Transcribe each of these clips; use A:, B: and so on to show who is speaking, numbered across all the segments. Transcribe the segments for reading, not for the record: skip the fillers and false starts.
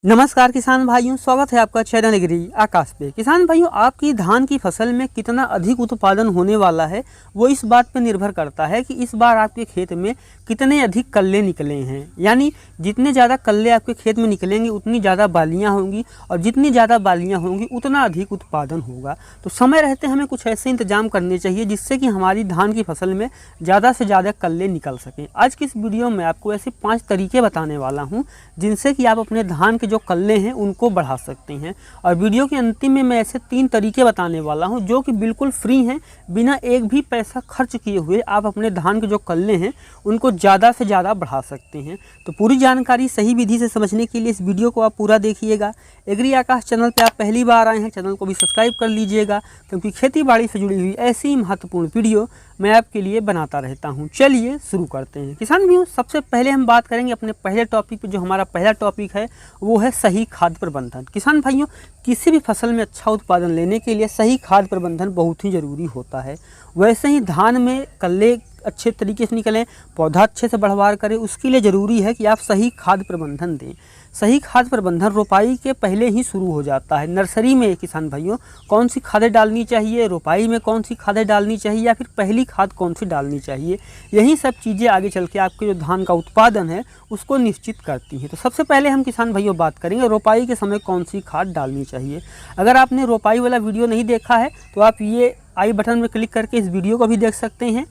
A: नमस्कार किसान भाइयों, स्वागत है आपका चैनल एग्री आकाश पे। किसान भाइयों, आपकी धान की फसल में कितना अधिक उत्पादन होने वाला है वो इस बात पर निर्भर करता है कि इस बार आपके खेत में कितने अधिक कल्ले निकले हैं। यानी जितने ज़्यादा कल्ले आपके खेत में निकलेंगे उतनी ज़्यादा बालियाँ होंगी और जितनी ज़्यादा बालियाँ होंगी उतना अधिक उत्पादन होगा। तो समय रहते हमें कुछ ऐसे इंतजाम करने चाहिए जिससे कि हमारी धान की फसल में ज़्यादा से ज़्यादा कल्ले निकल सकें। आज की इस वीडियो में आपको ऐसे 5 तरीके बताने वाला हूँ जिनसे कि आप अपने धान के जो कल्ले हैं उनको बढ़ा सकते हैं। और वीडियो के अंतिम में मैं ऐसे 3 तरीके बताने वाला हूं जो कि बिल्कुल फ्री हैं, बिना एक भी पैसा खर्च किए हुए आप अपने धान के जो कल्ले हैं उनको ज़्यादा से ज़्यादा बढ़ा सकते हैं। तो पूरी जानकारी सही विधि से समझने के लिए इस वीडियो को आप पूरा देखिएगा। एग्री आकाश चैनल पर आप पहली बार आए हैं, चैनल को भी सब्सक्राइब कर लीजिएगा, क्योंकि खेती बाड़ी से जुड़ी हुई ऐसी महत्वपूर्ण वीडियो मैं आपके लिए बनाता रहता हूं। चलिए शुरू करते हैं। किसान भाइयों, सबसे पहले हम बात करेंगे अपने पहले टॉपिक पे। जो हमारा पहला टॉपिक है वो है सही खाद प्रबंधन। किसान भाइयों, किसी भी फसल में अच्छा उत्पादन लेने के लिए सही खाद प्रबंधन बहुत ही ज़रूरी होता है। वैसे ही धान में कल्ले अच्छे तरीके से निकलें, पौधा अच्छे से बढ़वार करें, उसके लिए ज़रूरी है कि आप सही खाद प्रबंधन दें। सही खाद प्रबंधन रोपाई के पहले ही शुरू हो जाता है। नर्सरी में किसान भाइयों कौन सी खादें डालनी चाहिए, रोपाई में कौन सी खादें डालनी चाहिए, या फिर पहली खाद कौन सी डालनी चाहिए, यही सब चीज़ें आगे चल के आपके जो धान का उत्पादन है उसको निश्चित करती हैं। तो सबसे पहले हम किसान भाइयों बात करेंगे रोपाई के समय कौन सी खाद डालनी चाहिए। अगर आपने रोपाई वाला वीडियो नहीं देखा है तो आप ये आई बटन में क्लिक करके इस वीडियो को भी देख सकते हैं।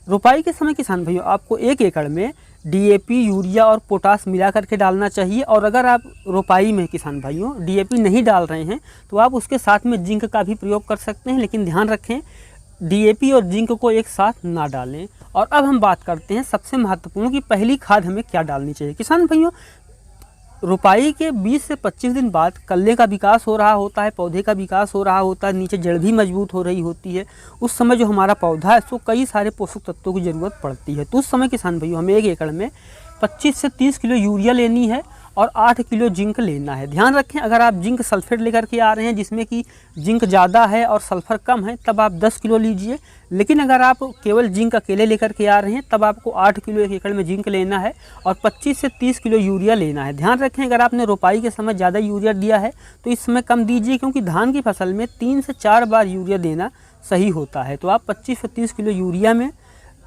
A: रोपाई के समय किसान भाइयों आपको 1 एकड़ में डीएपी, यूरिया और पोटास मिला करके डालना चाहिए। और अगर आप रोपाई में किसान भाइयों डीएपी नहीं डाल रहे हैं तो आप उसके साथ में जिंक का भी प्रयोग कर सकते हैं, लेकिन ध्यान रखें डीएपी और जिंक को एक साथ ना डालें। और अब हम बात करते हैं सबसे महत्वपूर्ण कि पहली खाद हमें क्या डालनी चाहिए। किसान भाइयों, रोपाई के 20 से 25 दिन बाद कल्ले का विकास हो रहा होता है, पौधे का विकास हो रहा होता है, नीचे जड़ भी मजबूत हो रही होती है। उस समय जो हमारा पौधा है उसको कई सारे पोषक तत्वों की ज़रूरत पड़ती है। तो उस समय किसान भाइयों हमें 1 एकड़ में 25 से 30 किलो यूरिया लेनी है और 8 किलो जिंक लेना है। ध्यान रखें, अगर आप जिंक सल्फेट लेकर के आ रहे हैं जिसमें कि जिंक ज़्यादा है और सल्फर कम है तब आप 10 किलो लीजिए। लेकिन अगर आप केवल जिंक अकेले लेकर के आ रहे हैं तब आपको 8 किलो 1 एकड़ में जिंक लेना है और 25 से 30 किलो यूरिया लेना है। ध्यान रखें, अगर आपने रोपाई के समय ज़्यादा यूरिया दिया है तो इस समय कम दीजिए, क्योंकि धान की फसल में 3 से 4 बार यूरिया देना सही होता है। तो आप 25 से 30 किलो यूरिया में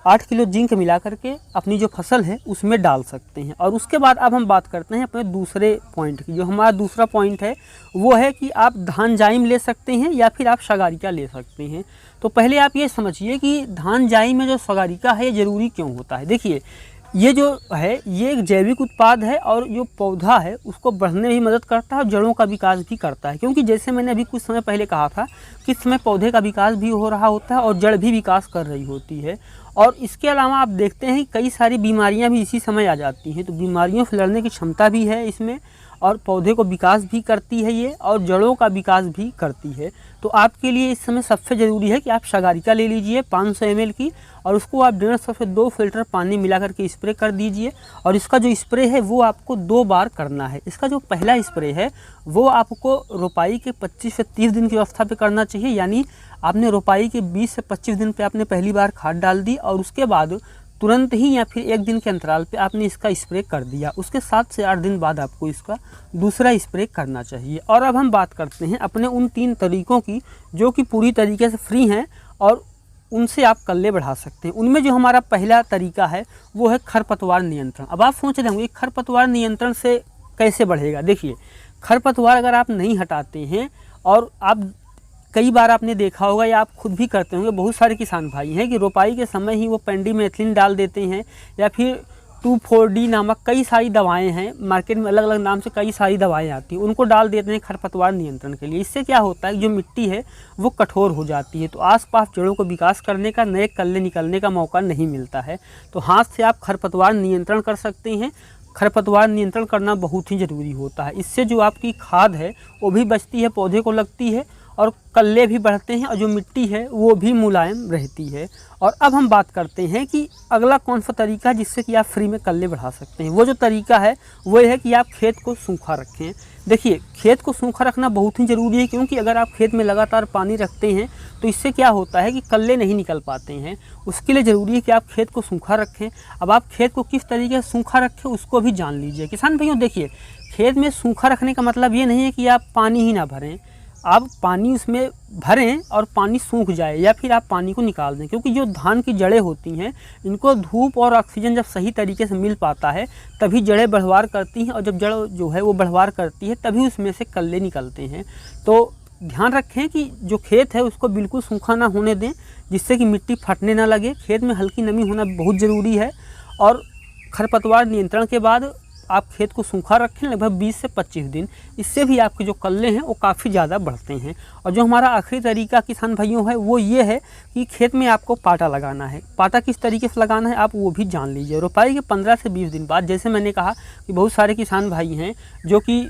A: 8 किलो जिंक मिला करके अपनी जो फसल है उसमें डाल सकते हैं। और उसके बाद अब हम बात करते हैं अपने दूसरे पॉइंट की। जो हमारा दूसरा पॉइंट है वो है कि आप धान जाइम ले सकते हैं या फिर आप शगारिका ले सकते हैं। तो पहले आप ये समझिए कि धान जाइम में जो शगारिका है ये ज़रूरी क्यों होता है। देखिए, ये जो है ये एक जैविक उत्पाद है और जो पौधा है उसको बढ़ने में भी मदद करता है और जड़ों का विकास भी करता है। क्योंकि जैसे मैंने अभी कुछ समय पहले कहा था कि इस समय पौधे का विकास भी हो रहा होता है और जड़ भी विकास कर रही होती है। और इसके अलावा आप देखते हैं कि कई सारी बीमारियां भी इसी समय आ जाती हैं। तो बीमारियों से लड़ने की क्षमता भी है इसमें, और पौधे को विकास भी करती है ये, और जड़ों का विकास भी करती है। तो आपके लिए इस समय सबसे ज़रूरी है कि आप शगारिका ले लीजिए 500 ml की, और उसको आप 150 से 2 फिल्टर पानी मिला करके स्प्रे कर दीजिए। और इसका जो स्प्रे है वो आपको 2 बार करना है। इसका जो पहला स्प्रे है वो आपको रोपाई के 25 से 30 दिन की अवस्था पे करना चाहिए। यानी आपने रोपाई के 20 से 25 दिन पे आपने पहली बार खाद डाल दी और उसके बाद तुरंत ही या फिर 1 दिन के अंतराल पे आपने इसका स्प्रे कर दिया। उसके 7 से 8 दिन बाद आपको इसका दूसरा स्प्रे करना चाहिए। और अब हम बात करते हैं अपने उन 3 तरीकों की जो कि पूरी तरीके से फ्री हैं और उनसे आप कल्ले बढ़ा सकते हैं। उनमें जो हमारा पहला तरीका है वो है खरपतवार नियंत्रण। अब आप सोच रहे होंगे खरपतवार नियंत्रण से कैसे बढ़ेगा। देखिए, खरपतवार अगर आप नहीं हटाते हैं, और आप कई बार आपने देखा होगा या आप खुद भी करते होंगे, बहुत सारे किसान भाई हैं कि रोपाई के समय ही वो पेंडीमेथिलिन डाल देते हैं या फिर 2,4-D नामक कई सारी दवाएं हैं, मार्केट में अलग अलग नाम से कई सारी दवाएं आती हैं, उनको डाल देते हैं खरपतवार नियंत्रण के लिए। इससे क्या होता है, जो मिट्टी है वो कठोर हो जाती है, तो आसपास जड़ों को विकास करने का, नए कल्ले निकलने का मौका नहीं मिलता है। तो हाथ से आप खरपतवार नियंत्रण कर सकते हैं। खरपतवार नियंत्रण करना बहुत ही ज़रूरी होता है। इससे जो आपकी खाद है वो भी बचती है, पौधे को लगती है और कल्ले भी बढ़ते हैं और जो मिट्टी है वो भी मुलायम रहती है। और अब हम बात करते हैं कि अगला कौन सा तरीका है जिससे कि आप फ्री में कल्ले बढ़ा सकते हैं। वो जो तरीका है वो है कि आप खेत को सूखा रखें। देखिए, खेत को सूखा रखना बहुत ही ज़रूरी है, क्योंकि अगर आप खेत में लगातार पानी रखते हैं तो इससे क्या होता है कि कल्ले नहीं निकल पाते हैं। उसके लिए ज़रूरी है कि आप खेत को सूखा रखें। अब आप खेत को किस तरीके से सूखा रखें उसको भी जान लीजिए। किसान भाइयों देखिए, खेत में सूखा रखने का मतलब ये नहीं है कि आप पानी ही ना भरें, आप पानी उसमें भरें और पानी सूख जाए या फिर आप पानी को निकाल दें, क्योंकि जो धान की जड़ें होती हैं इनको धूप और ऑक्सीजन जब सही तरीके से मिल पाता है तभी जड़ें बढ़वार करती हैं, और जब जड़ जो है वो बढ़वार करती है तभी उसमें से कल्ले निकलते हैं। तो ध्यान रखें कि जो खेत है उसको बिल्कुल सूखा ना होने दें, जिससे कि मिट्टी फटने ना लगे। खेत में हल्की नमी होना बहुत ज़रूरी है। और खरपतवार नियंत्रण के बाद आप खेत को सूखा रखें लगभग 20 से 25 दिन। इससे भी आपके जो कल्ले हैं वो काफ़ी ज़्यादा बढ़ते हैं। और जो हमारा आखिरी तरीका किसान भाइयों है वो ये है कि खेत में आपको पाटा लगाना है। पाटा किस तरीके से लगाना है आप वो भी जान लीजिए। रोपाई के 15 से 20 दिन बाद, जैसे मैंने कहा कि बहुत सारे किसान भाई हैं जो कि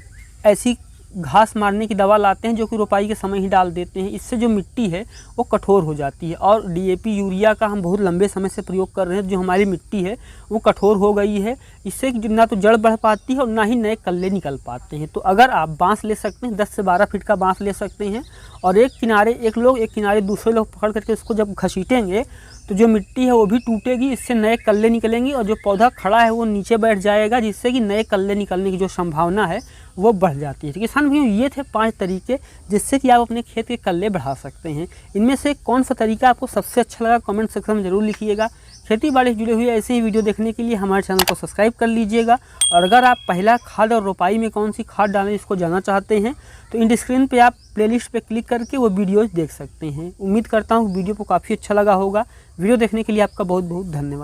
A: ऐसी घास मारने की दवा लाते हैं जो कि रोपाई के समय ही डाल देते हैं। इससे जो मिट्टी है वो कठोर हो जाती है, और डीएपी यूरिया का हम बहुत लंबे समय से प्रयोग कर रहे हैं। जो हमारी मिट्टी है वो कठोर हो गई है, इससे ना तो जड़ बढ़ पाती है और ना ही नए कल्ले निकल पाते हैं। तो अगर आप बांस ले सकते हैं, 10 से 12 फीट का बांस ले सकते हैं, और एक किनारे दूसरे लोग पकड़ करके उसको जब घसीटेंगे तो जो मिट्टी है वो भी टूटेगी, इससे नए कल्ले निकलेंगे और जो पौधा खड़ा है वो नीचे बैठ जाएगा, जिससे कि नए कल्ले निकलने की जो संभावना है वो बढ़ जाती है। तो किसान भाइयों, ये थे 5 तरीके जिससे कि आप अपने खेत के कल्ले बढ़ा सकते हैं। इनमें से कौन सा तरीका आपको सबसे अच्छा लगा कमेंट सेक्शन में ज़रूर लिखिएगा। खेती बाड़ी से जुड़े हुए ऐसे ही वीडियो देखने के लिए हमारे चैनल को सब्सक्राइब कर लीजिएगा। और अगर आप पहला खाद और रोपाई में कौन सी खाद डालें इसको जानना चाहते हैं तो इन स्क्रीन पे आप प्लेलिस्ट पे क्लिक करके वो वीडियोज़ देख सकते हैं। उम्मीद करता हूँ वीडियो को काफ़ी अच्छा लगा होगा। वीडियो देखने के लिए आपका बहुत बहुत धन्यवाद।